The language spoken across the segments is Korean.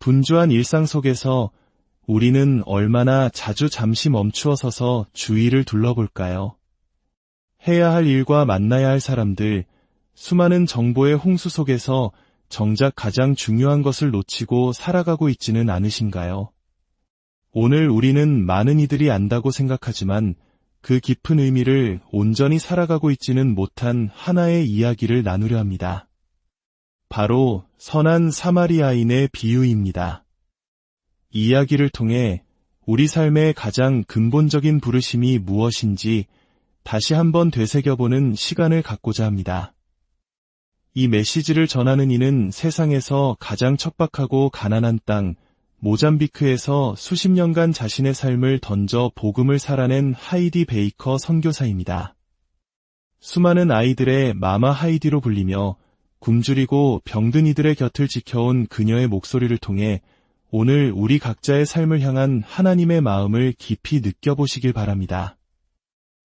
분주한 일상 속에서 우리는 얼마나 자주 잠시 멈추어 서서 주위를 둘러볼까요? 해야 할 일과 만나야 할 사람들, 수많은 정보의 홍수 속에서 정작 가장 중요한 것을 놓치고 살아가고 있지는 않으신가요? 오늘 우리는 많은 이들이 안다고 생각하지만 그 깊은 의미를 온전히 살아가고 있지는 못한 하나의 이야기를 나누려 합니다. 바로 선한 사마리아인의 비유입니다. 이 이야기를 통해 우리 삶의 가장 근본적인 부르심이 무엇인지 다시 한번 되새겨보는 시간을 갖고자 합니다. 이 메시지를 전하는 이는 세상에서 가장 척박하고 가난한 땅, 모잠비크에서 수십 년간 자신의 삶을 던져 복음을 살아낸 하이디 베이커 선교사입니다. 수많은 아이들의 마마 하이디로 불리며 굶주리고 병든 이들의 곁을 지켜온 그녀의 목소리를 통해 오늘 우리 각자의 삶을 향한 하나님의 마음을 깊이 느껴보시길 바랍니다.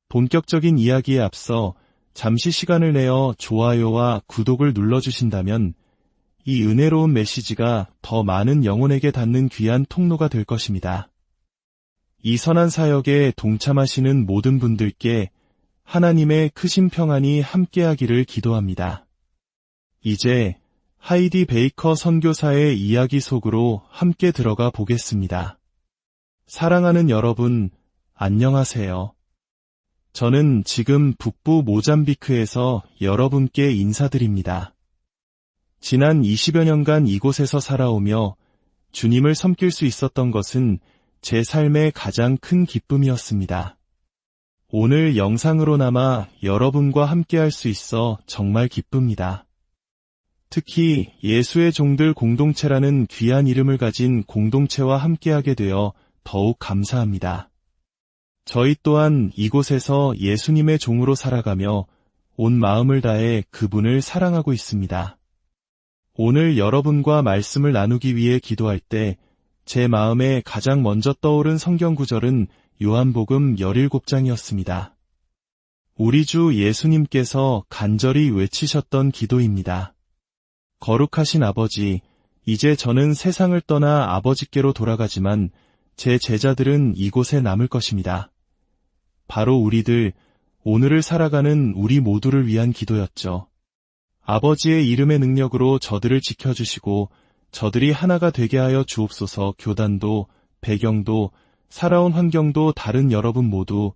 본격적인 이야기에 앞서 잠시 시간을 내어 좋아요와 구독을 눌러주신다면 이 은혜로운 메시지가 더 많은 영혼에게 닿는 귀한 통로가 될 것입니다. 이 선한 사역에 동참하시는 모든 분들께 하나님의 크신 평안이 함께하기를 기도합니다. 이제 하이디 베이커 선교사의 이야기 속으로 함께 들어가 보겠습니다. 사랑하는 여러분, 안녕하세요. 저는 지금 북부 모잠비크에서 여러분께 인사드립니다. 지난 20여 년간 이곳에서 살아오며 주님을 섬길 수 있었던 것은 제 삶의 가장 큰 기쁨이었습니다. 오늘 영상으로나마 여러분과 함께할 수 있어 정말 기쁩니다. 특히 예수의 종들 공동체라는 귀한 이름을 가진 공동체와 함께하게 되어 더욱 감사합니다. 저희 또한 이곳에서 예수님의 종으로 살아가며 온 마음을 다해 그분을 사랑하고 있습니다. 오늘 여러분과 말씀을 나누기 위해 기도할 때 제 마음에 가장 먼저 떠오른 성경 구절은 요한복음 17장이었습니다. 우리 주 예수님께서 간절히 외치셨던 기도입니다. 거룩하신 아버지, 이제 저는 세상을 떠나 아버지께로 돌아가지만 제 제자들은 이곳에 남을 것입니다. 바로 우리들, 오늘을 살아가는 우리 모두를 위한 기도였죠. 아버지의 이름의 능력으로 저들을 지켜주시고 저들이 하나가 되게 하여 주옵소서. 교단도, 배경도, 살아온 환경도 다른 여러분 모두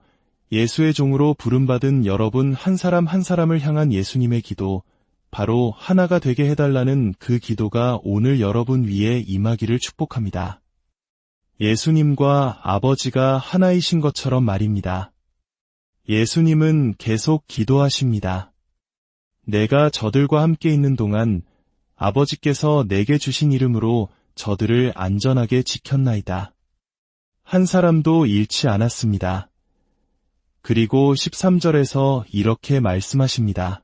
예수의 종으로 부름받은 여러분 한 사람 한 사람을 향한 예수님의 기도, 바로 하나가 되게 해달라는 그 기도가 오늘 여러분 위에 임하기를 축복합니다. 예수님과 아버지가 하나이신 것처럼 말입니다. 예수님은 계속 기도하십니다. 내가 저들과 함께 있는 동안 아버지께서 내게 주신 이름으로 저들을 안전하게 지켰나이다. 한 사람도 잃지 않았습니다. 그리고 13절에서 이렇게 말씀하십니다.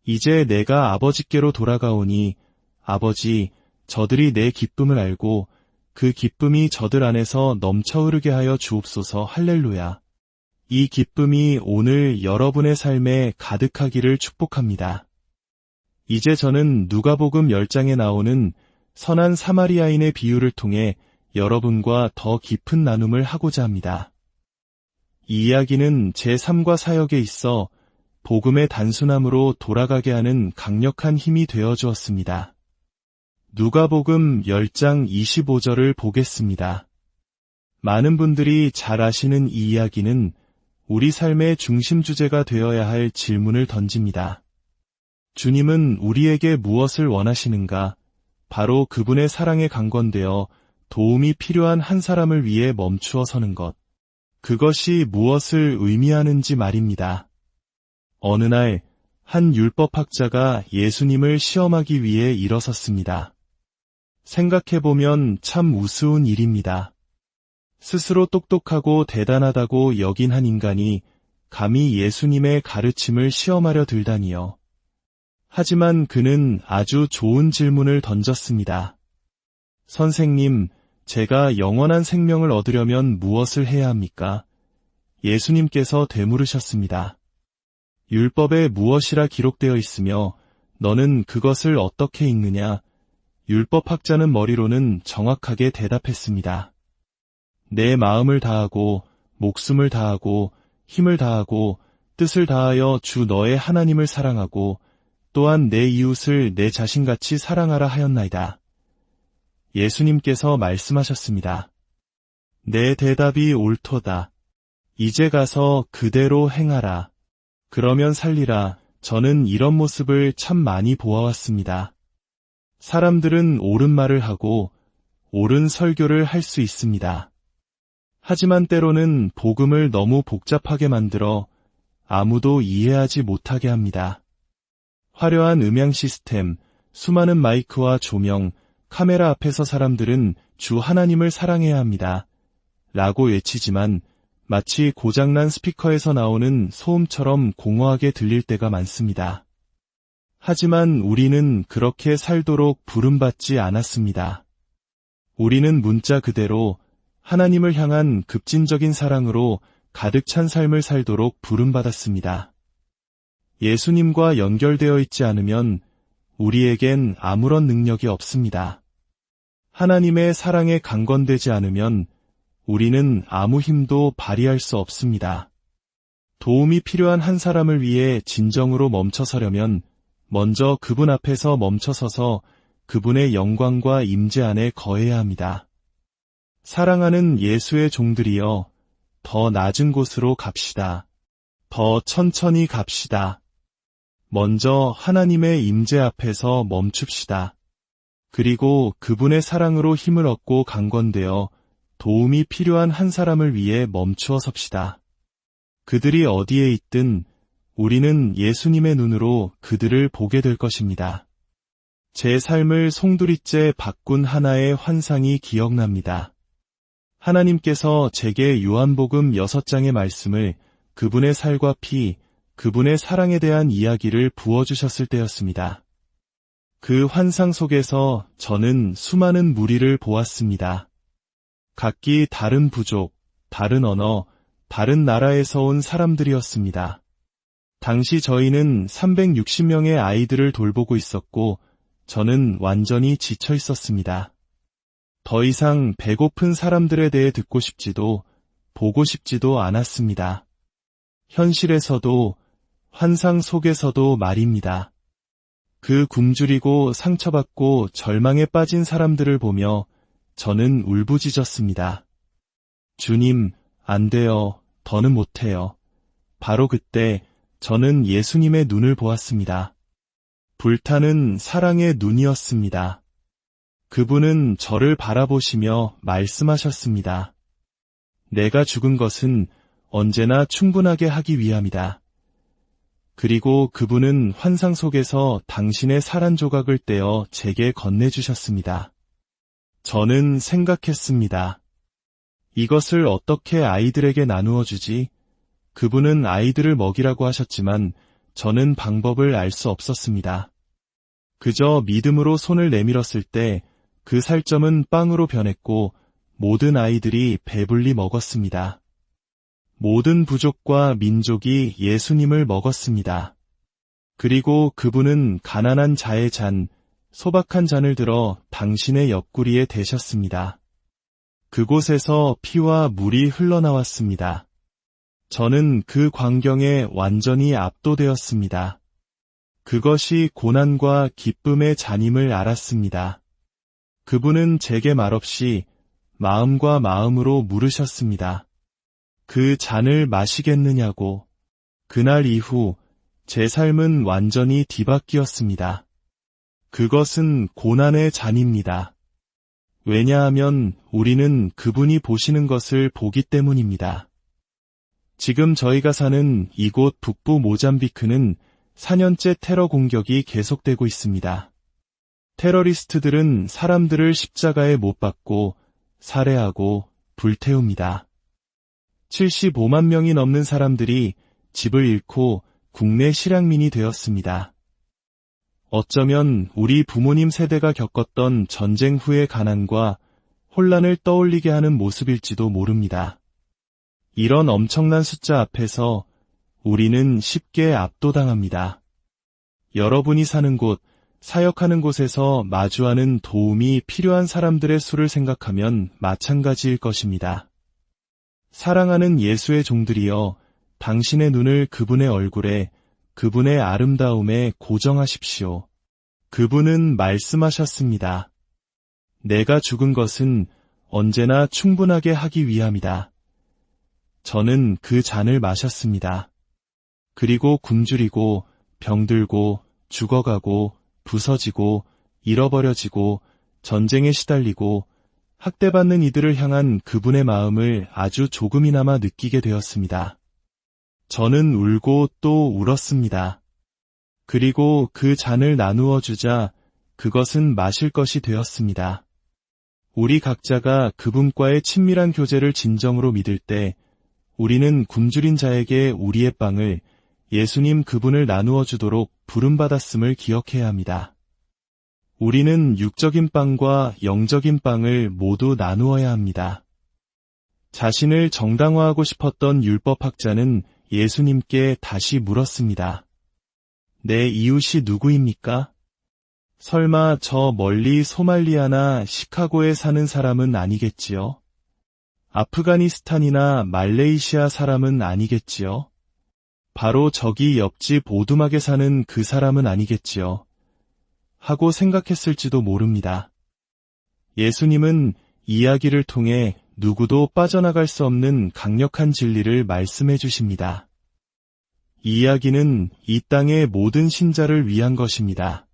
이제 내가 아버지께로 돌아가오니 아버지, 저들이 내 기쁨을 알고 그 기쁨이 저들 안에서 넘쳐 흐르게 하여 주옵소서. 할렐루야. 이 기쁨이 오늘 여러분의 삶에 가득하기를 축복합니다. 이제 저는 누가복음 10장에 나오는 선한 사마리아인의 비유를 통해 여러분과 더 깊은 나눔을 하고자 합니다. 이 이야기는 제 삶과 사역에 있어 복음의 단순함으로 돌아가게 하는 강력한 힘이 되어 주었습니다. 누가복음 10장 25절을 보겠습니다. 많은 분들이 잘 아시는 이 이야기는 우리 삶의 중심 주제가 되어야 할 질문을 던집니다. 주님은 우리에게 무엇을 원하시는가? 바로 그분의 사랑에 강건되어 도움이 필요한 한 사람을 위해 멈추어 서는 것. 그것이 무엇을 의미하는지 말입니다. 어느 날 한 율법학자가 예수님을 시험하기 위해 일어섰습니다. 생각해보면 참 우스운 일입니다. 스스로 똑똑하고 대단하다고 여긴 한 인간이 감히 예수님의 가르침을 시험하려 들다니요. 하지만 그는 아주 좋은 질문을 던졌습니다. 선생님, 제가 영원한 생명을 얻으려면 무엇을 해야 합니까? 예수님께서 되물으셨습니다. 율법에 무엇이라 기록되어 있으며 너는 그것을 어떻게 읽느냐? 율법학자는 머리로는 정확하게 대답했습니다. 내 마음을 다하고 목숨을 다하고 힘을 다하고 뜻을 다하여 주 너의 하나님을 사랑하고 또한 내 이웃을 내 자신같이 사랑하라 하였나이다. 예수님께서 말씀하셨습니다. 내 대답이 옳도다. 이제 가서 그대로 행하라. 그러면 살리라. 저는 이런 모습을 참 많이 보아왔습니다. 사람들은 옳은 말을 하고 옳은 설교를 할 수 있습니다. 하지만 때로는 복음을 너무 복잡하게 만들어 아무도 이해하지 못하게 합니다. 화려한 음향 시스템, 수많은 마이크와 조명, 카메라 앞에서 사람들은 주 하나님을 사랑해야 합니다. 라고 외치지만 마치 고장난 스피커에서 나오는 소음처럼 공허하게 들릴 때가 많습니다. 하지만 우리는 그렇게 살도록 부름받지 않았습니다. 우리는 문자 그대로 하나님을 향한 급진적인 사랑으로 가득 찬 삶을 살도록 부름받았습니다. 예수님과 연결되어 있지 않으면 우리에겐 아무런 능력이 없습니다. 하나님의 사랑에 강건되지 않으면 우리는 아무 힘도 발휘할 수 없습니다. 도움이 필요한 한 사람을 위해 진정으로 멈춰서려면 먼저 그분 앞에서 멈춰서서 그분의 영광과 임재 안에 거해야 합니다. 사랑하는 예수의 종들이여, 더 낮은 곳으로 갑시다. 더 천천히 갑시다. 먼저 하나님의 임재 앞에서 멈춥시다. 그리고 그분의 사랑으로 힘을 얻고 강건되어 도움이 필요한 한 사람을 위해 멈추어 섭시다. 그들이 어디에 있든 우리는 예수님의 눈으로 그들을 보게 될 것입니다. 제 삶을 송두리째 바꾼 하나의 환상이 기억납니다. 하나님께서 제게 요한복음 6장의 말씀을 그분의 살과 피, 그분의 사랑에 대한 이야기를 부어주셨을 때였습니다. 그 환상 속에서 저는 수많은 무리를 보았습니다. 각기 다른 부족, 다른 언어, 다른 나라에서 온 사람들이었습니다. 당시 저희는 360명의 아이들을 돌보고 있었고 저는 완전히 지쳐 있었습니다. 더 이상 배고픈 사람들에 대해 듣고 싶지도 보고 싶지도 않았습니다. 현실에서도 환상 속에서도 말입니다. 그 굶주리고 상처받고 절망에 빠진 사람들을 보며 저는 울부짖었습니다. 주님, 안 돼요. 더는 못해요. 바로 그때 저는 예수님의 눈을 보았습니다. 불타는 사랑의 눈이었습니다. 그분은 저를 바라보시며 말씀하셨습니다. 내가 죽은 것은 언제나 충분하게 하기 위함이다. 그리고 그분은 환상 속에서 당신의 살 한 조각을 떼어 제게 건네주셨습니다. 저는 생각했습니다. 이것을 어떻게 아이들에게 나누어 주지? 그분은 아이들을 먹이라고 하셨지만 저는 방법을 알 수 없었습니다. 그저 믿음으로 손을 내밀었을 때 그 살점은 빵으로 변했고 모든 아이들이 배불리 먹었습니다. 모든 부족과 민족이 예수님을 먹었습니다. 그리고 그분은 가난한 자의 잔, 소박한 잔을 들어 당신의 옆구리에 대셨습니다. 그곳에서 피와 물이 흘러나왔습니다. 저는 그 광경에 완전히 압도되었습니다. 그것이 고난과 기쁨의 잔임을 알았습니다. 그분은 제게 말없이 마음과 마음으로 물으셨습니다. 그 잔을 마시겠느냐고. 그날 이후 제 삶은 완전히 뒤바뀌었습니다. 그것은 고난의 잔입니다. 왜냐하면 우리는 그분이 보시는 것을 보기 때문입니다. 지금 저희가 사는 이곳 북부 모잠비크는 4년째 테러 공격이 계속되고 있습니다. 테러리스트들은 사람들을 십자가에 못 박고 살해하고 불태웁니다. 75만 명이 넘는 사람들이 집을 잃고 국내 실향민이 되었습니다. 어쩌면 우리 부모님 세대가 겪었던 전쟁 후의 가난과 혼란을 떠올리게 하는 모습일지도 모릅니다. 이런 엄청난 숫자 앞에서 우리는 쉽게 압도당합니다. 여러분이 사는 곳, 사역하는 곳에서 마주하는 도움이 필요한 사람들의 수를 생각하면 마찬가지일 것입니다. 사랑하는 예수의 종들이여, 당신의 눈을 그분의 얼굴에, 그분의 아름다움에 고정하십시오. 그분은 말씀하셨습니다. 내가 죽은 것은 언제나 충분하게 하기 위함이다. 저는 그 잔을 마셨습니다. 그리고 굶주리고 병들고 죽어가고 부서지고 잃어버려지고 전쟁에 시달리고 학대받는 이들을 향한 그분의 마음을 아주 조금이나마 느끼게 되었습니다. 저는 울고 또 울었습니다. 그리고 그 잔을 나누어 주자 그것은 마실 것이 되었습니다. 우리 각자가 그분과의 친밀한 교제를 진정으로 믿을 때 우리는 굶주린 자에게 우리의 빵을, 예수님 그분을 나누어 주도록 부름받았음을 기억해야 합니다. 우리는 육적인 빵과 영적인 빵을 모두 나누어야 합니다. 자신을 정당화하고 싶었던 율법학자는 예수님께 다시 물었습니다. 내 이웃이 누구입니까? 설마 저 멀리 소말리아나 시카고에 사는 사람은 아니겠지요? 아프가니스탄이나 말레이시아 사람은 아니겠지요? 바로 저기 옆집 오두막에 사는 그 사람은 아니겠지요? 하고 생각했을지도 모릅니다. 예수님은 이야기를 통해 누구도 빠져나갈 수 없는 강력한 진리를 말씀해 주십니다. 이 이야기는 이 땅의 모든 신자를 위한 것입니다.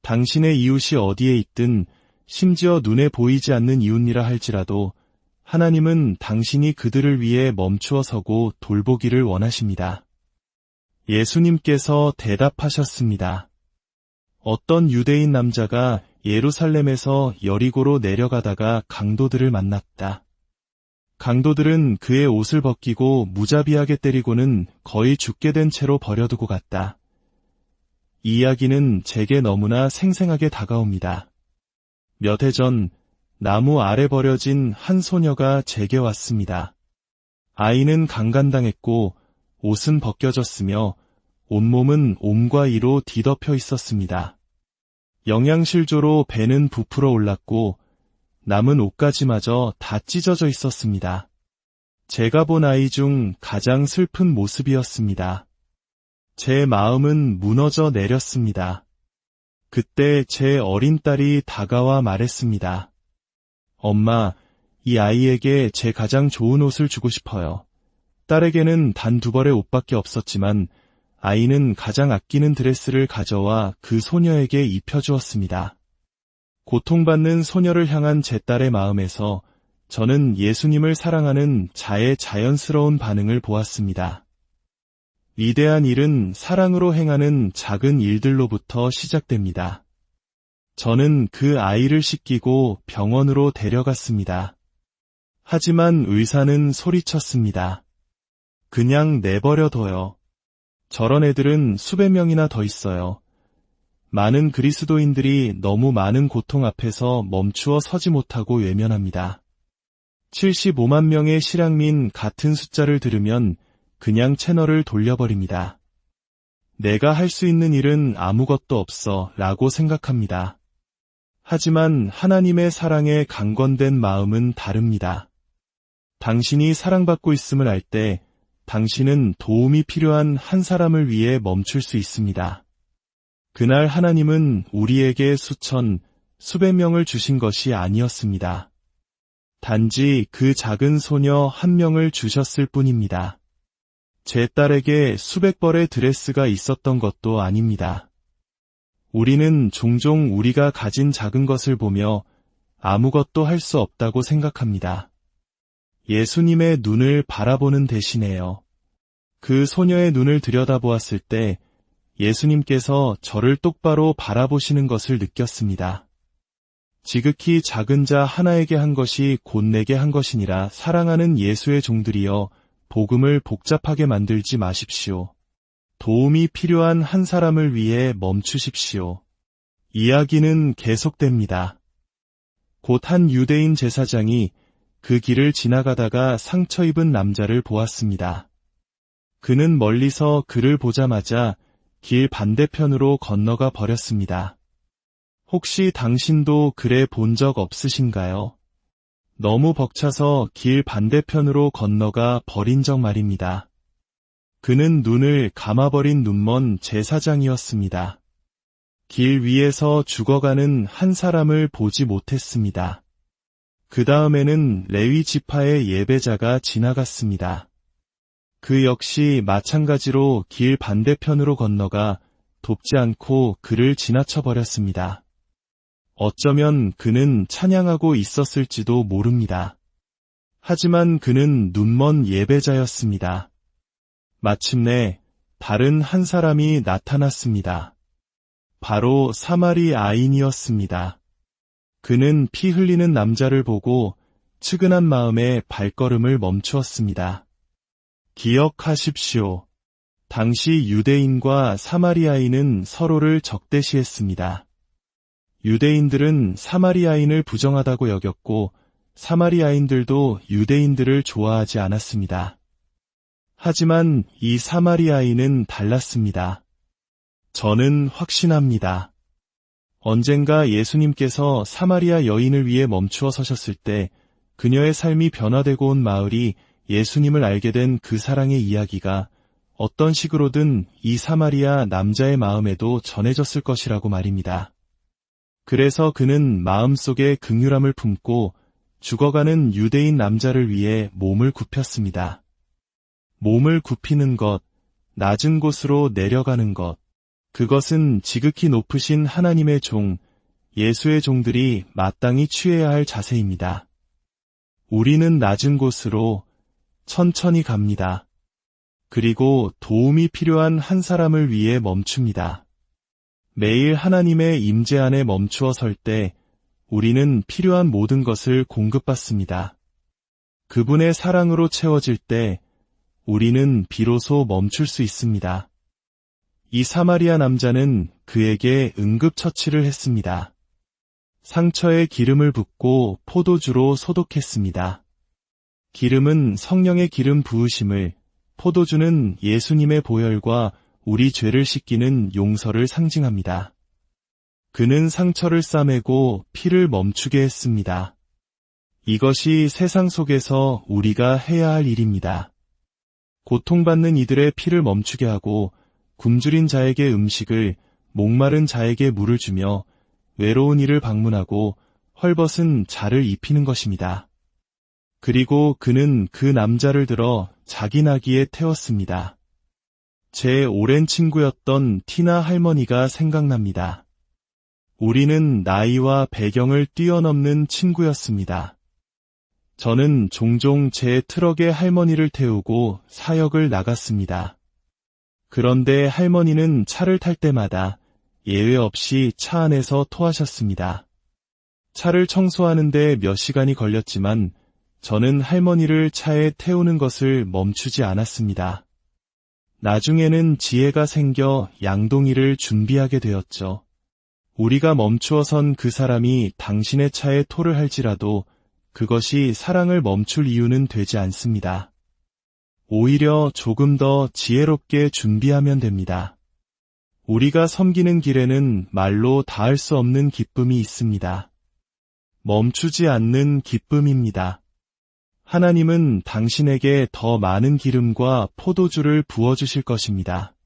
당신의 이웃이 어디에 있든 심지어 눈에 보이지 않는 이웃이라 할지라도 하나님은 당신이 그들을 위해 멈추어 서고 돌보기를 원하십니다. 예수님께서 대답하셨습니다. 어떤 유대인 남자가 예루살렘에서 여리고로 내려가다가 강도들을 만났다. 강도들은 그의 옷을 벗기고 무자비하게 때리고는 거의 죽게 된 채로 버려두고 갔다. 이 이야기는 제게 너무나 생생하게 다가옵니다. 몇 해 전 나무 아래 버려진 한 소녀가 제게 왔습니다. 아이는 강간당했고 옷은 벗겨졌으며 온몸은 옴과 이로 뒤덮여 있었습니다. 영양실조로 배는 부풀어 올랐고 남은 옷까지마저 다 찢어져 있었습니다. 제가 본 아이 중 가장 슬픈 모습이었습니다. 제 마음은 무너져 내렸습니다. 그때 제 어린 딸이 다가와 말했습니다. 엄마, 이 아이에게 제 가장 좋은 옷을 주고 싶어요. 딸에게는 단 2벌의 옷밖에 없었지만 아이는 가장 아끼는 드레스를 가져와 그 소녀에게 입혀주었습니다. 고통받는 소녀를 향한 제 딸의 마음에서 저는 예수님을 사랑하는 자의 자연스러운 반응을 보았습니다. 위대한 일은 사랑으로 행하는 작은 일들로부터 시작됩니다. 저는 그 아이를 씻기고 병원으로 데려갔습니다. 하지만 의사는 소리쳤습니다. 그냥 내버려둬요. 저런 애들은 수백 명이나 더 있어요. 많은 그리스도인들이 너무 많은 고통 앞에서 멈추어 서지 못하고 외면합니다. 75만 명의 실향민 같은 숫자를 들으면 그냥 채널을 돌려버립니다. 내가 할 수 있는 일은 아무것도 없어 라고 생각합니다. 하지만 하나님의 사랑에 강건된 마음은 다릅니다. 당신이 사랑받고 있음을 알 때 당신은 도움이 필요한 한 사람을 위해 멈출 수 있습니다. 그날 하나님은 우리에게 수천, 수백 명을 주신 것이 아니었습니다. 단지 그 작은 소녀 한 명을 주셨을 뿐입니다. 제 딸에게 수백 벌의 드레스가 있었던 것도 아닙니다. 우리는 종종 우리가 가진 작은 것을 보며 아무것도 할 수 없다고 생각합니다. 예수님의 눈을 바라보는 대신에요. 그 소녀의 눈을 들여다보았을 때 예수님께서 저를 똑바로 바라보시는 것을 느꼈습니다. 지극히 작은 자 하나에게 한 것이 곧 내게 한 것이니라. 사랑하는 예수의 종들이여, 복음을 복잡하게 만들지 마십시오. 도움이 필요한 한 사람을 위해 멈추십시오. 이야기는 계속됩니다. 곧 한 유대인 제사장이 그 길을 지나가다가 상처 입은 남자를 보았습니다. 그는 멀리서 그를 보자마자 길 반대편으로 건너가 버렸습니다. 혹시 당신도 그래 본 적 없으신가요? 너무 벅차서 길 반대편으로 건너가 버린 적 말입니다. 그는 눈을 감아버린 눈먼 제사장이었습니다. 길 위에서 죽어가는 한 사람을 보지 못했습니다. 그 다음에는 레위 지파의 예배자가 지나갔습니다. 그 역시 마찬가지로 길 반대편으로 건너가 돕지 않고 그를 지나쳐버렸습니다. 어쩌면 그는 찬양하고 있었을지도 모릅니다. 하지만 그는 눈먼 예배자였습니다. 마침내 다른 한 사람이 나타났습니다. 바로 사마리 아인이었습니다. 그는 피 흘리는 남자를 보고 측은한 마음에 발걸음을 멈추었습니다. 기억하십시오. 당시 유대인과 사마리아인은 서로를 적대시했습니다. 유대인들은 사마리아인을 부정하다고 여겼고 사마리아인들도 유대인들을 좋아하지 않았습니다. 하지만 이 사마리아인은 달랐습니다. 저는 확신합니다. 언젠가 예수님께서 사마리아 여인을 위해 멈추어 서셨을 때 그녀의 삶이 변화되고 온 마을이 예수님을 알게 된 그 사랑의 이야기가 어떤 식으로든 이 사마리아 남자의 마음에도 전해졌을 것이라고 말입니다. 그래서 그는 마음속에 긍휼함을 품고 죽어가는 유대인 남자를 위해 몸을 굽혔습니다. 몸을 굽히는 것, 낮은 곳으로 내려가는 것, 그것은 지극히 높으신 하나님의 종, 예수의 종들이 마땅히 취해야 할 자세입니다. 우리는 낮은 곳으로 천천히 갑니다. 그리고 도움이 필요한 한 사람을 위해 멈춥니다. 매일 하나님의 임재 안에 멈추어 설 때 우리는 필요한 모든 것을 공급받습니다. 그분의 사랑으로 채워질 때 우리는 비로소 멈출 수 있습니다. 이 사마리아 남자는 그에게 응급처치를 했습니다. 상처에 기름을 붓고 포도주로 소독했습니다. 기름은 성령의 기름 부으심을, 포도주는 예수님의 보혈과 우리 죄를 씻기는 용서를 상징합니다. 그는 상처를 싸매고 피를 멈추게 했습니다. 이것이 세상 속에서 우리가 해야 할 일입니다. 고통받는 이들의 피를 멈추게 하고 굶주린 자에게 음식을, 목마른 자에게 물을 주며 외로운 이를 방문하고 헐벗은 자를 입히는 것입니다. 그리고 그는 그 남자를 들어 자기 나귀에 태웠습니다. 제 오랜 친구였던 티나 할머니가 생각납니다. 우리는 나이와 배경을 뛰어넘는 친구였습니다. 저는 종종 제 트럭에 할머니를 태우고 사역을 나갔습니다. 그런데 할머니는 차를 탈 때마다 예외 없이 차 안에서 토하셨습니다. 차를 청소하는데 몇 시간이 걸렸지만 저는 할머니를 차에 태우는 것을 멈추지 않았습니다. 나중에는 지혜가 생겨 양동이를 준비하게 되었죠. 우리가 멈추어 선 그 사람이 당신의 차에 토를 할지라도 그것이 사랑을 멈출 이유는 되지 않습니다. 오히려 조금 더 지혜롭게 준비하면 됩니다. 우리가 섬기는 길에는 말로 다할 수 없는 기쁨이 있습니다. 멈추지 않는 기쁨입니다. 하나님은 당신에게 더 많은 기름과 포도주를 부어주실 것입니다.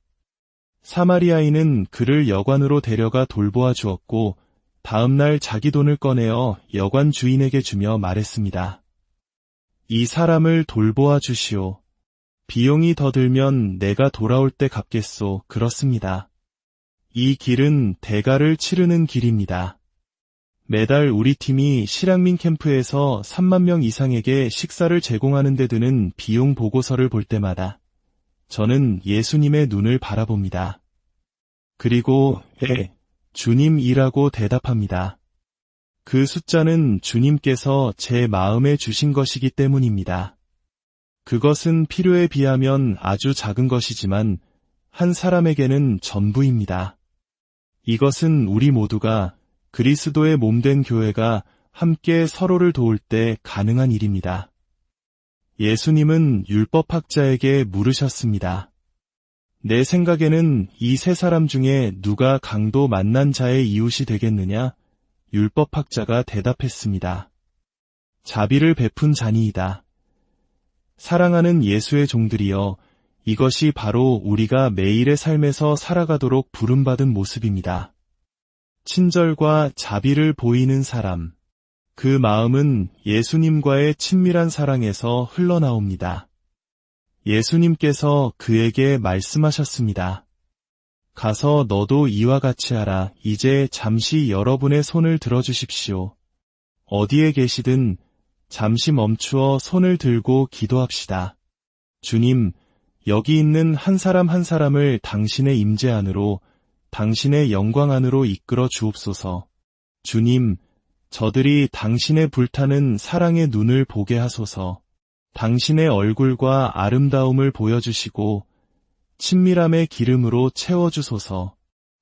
사마리아인은 그를 여관으로 데려가 돌보아 주었고 다음날 자기 돈을 꺼내어 여관 주인에게 주며 말했습니다. 이 사람을 돌보아 주시오. 비용이 더 들면 내가 돌아올 때 갚겠소. 그렇습니다. 이 길은 대가를 치르는 길입니다. 매달 우리 팀이 실향민 캠프에서 3만 명 이상에게 식사를 제공하는 데 드는 비용 보고서를 볼 때마다 저는 예수님의 눈을 바라봅니다. 그리고 주님이라고 대답합니다. 그 숫자는 주님께서 제 마음에 주신 것이기 때문입니다. 그것은 필요에 비하면 아주 작은 것이지만 한 사람에게는 전부입니다. 이것은 우리 모두가 그리스도의 몸된 교회가 함께 서로를 도울 때 가능한 일입니다. 예수님은 율법학자에게 물으셨습니다. 내 생각에는 이 세 사람 중에 누가 강도 만난 자의 이웃이 되겠느냐? 율법학자가 대답했습니다. 자비를 베푼 자니이다. 사랑하는 예수의 종들이여, 이것이 바로 우리가 매일의 삶에서 살아가도록 부름받은 모습입니다. 친절과 자비를 보이는 사람. 그 마음은 예수님과의 친밀한 사랑에서 흘러나옵니다. 예수님께서 그에게 말씀하셨습니다. 가서 너도 이와 같이 하라. 이제 잠시 여러분의 손을 들어주십시오. 어디에 계시든 잠시 멈추어 손을 들고 기도합시다. 주님, 여기 있는 한 사람 한 사람을 당신의 임재 안으로, 당신의 영광 안으로 이끌어 주옵소서. 주님, 저들이 당신의 불타는 사랑의 눈을 보게 하소서. 당신의 얼굴과 아름다움을 보여주시고 친밀함의 기름으로 채워주소서.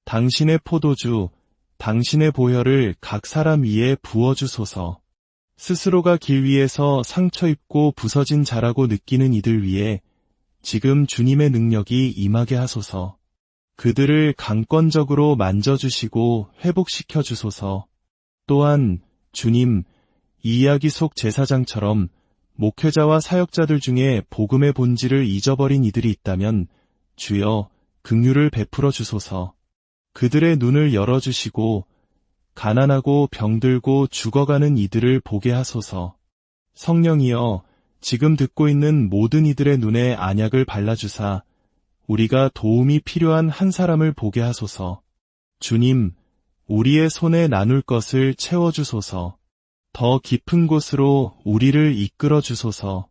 당신의 포도주, 당신의 보혈을 각 사람 위에 부어주소서. 스스로가 길 위에서 상처 입고 부서진 자라고 느끼는 이들 위에 지금 주님의 능력이 임하게 하소서. 그들을 강권적으로 만져주시고 회복시켜 주소서. 또한 주님, 이 이야기 속 제사장처럼 목회자와 사역자들 중에 복음의 본질을 잊어버린 이들이 있다면 주여 긍휼을 베풀어 주소서. 그들의 눈을 열어주시고 가난하고 병들고 죽어가는 이들을 보게 하소서. 성령이여, 지금 듣고 있는 모든 이들의 눈에 안약을 발라주사 우리가 도움이 필요한 한 사람을 보게 하소서. 주님, 우리의 손에 나눌 것을 채워주소서. 더 깊은 곳으로 우리를 이끌어 주소서.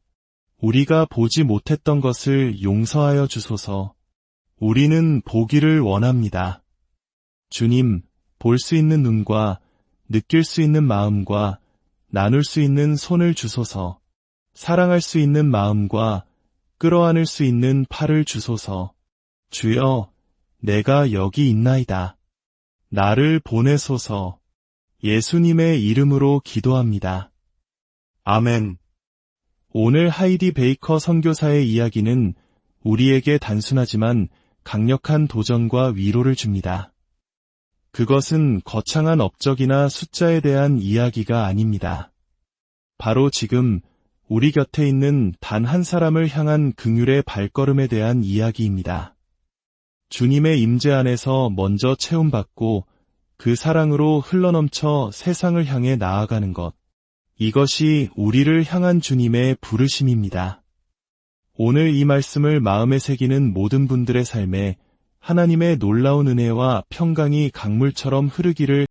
우리가 보지 못했던 것을 용서하여 주소서. 우리는 보기를 원합니다. 주님, 볼 수 있는 눈과 느낄 수 있는 마음과 나눌 수 있는 손을 주소서. 사랑할 수 있는 마음과 끌어안을 수 있는 팔을 주소서. 주여, 내가 여기 있나이다. 나를 보내소서. 예수님의 이름으로 기도합니다. 아멘. 오늘 하이디 베이커 선교사의 이야기는 우리에게 단순하지만 강력한 도전과 위로를 줍니다. 그것은 거창한 업적이나 숫자에 대한 이야기가 아닙니다. 바로 지금 우리 곁에 있는 단 한 사람을 향한 긍휼의 발걸음에 대한 이야기입니다. 주님의 임재 안에서 먼저 채움받고 그 사랑으로 흘러넘쳐 세상을 향해 나아가는 것. 이것이 우리를 향한 주님의 부르심입니다. 오늘 이 말씀을 마음에 새기는 모든 분들의 삶에 하나님의 놀라운 은혜와 평강이 강물처럼 흐르기를